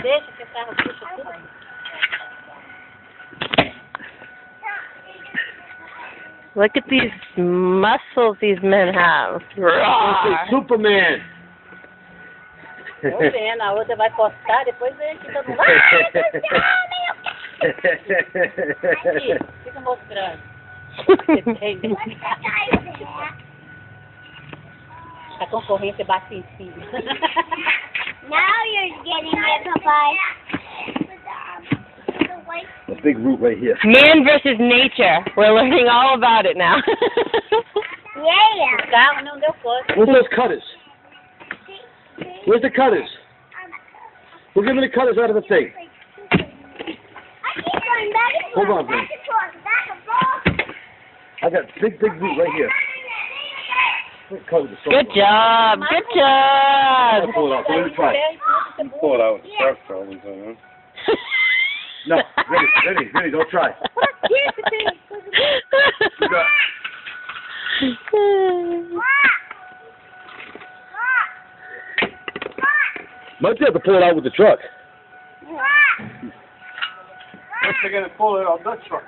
deixa que o carro puxa tudo. Look at these muscles these men have. Roar. Superman. Tô vendo, a outra vai postar, depois vem aqui todo mundo. Aqui, fica mostrando. A concorrência bate em cima. Now you're getting it, Popeye. A big root right here. Man versus nature. We're learning all about it now. Yeah. O carro não deu conta. Where's those cutters? Where's the cutters? We're giving the cutters out of the thing. I keep going back and Hold forth, on, back and forth, back and forth. I got big root right here. Cut with the saw. Good job. Good job. I'll pull it out. Let me try it. You pull it out with the sharp probably, so, huh? No, ready, don't try. You got- Might be able to pull it out with the truck. First they're gonna pull it out of that truck.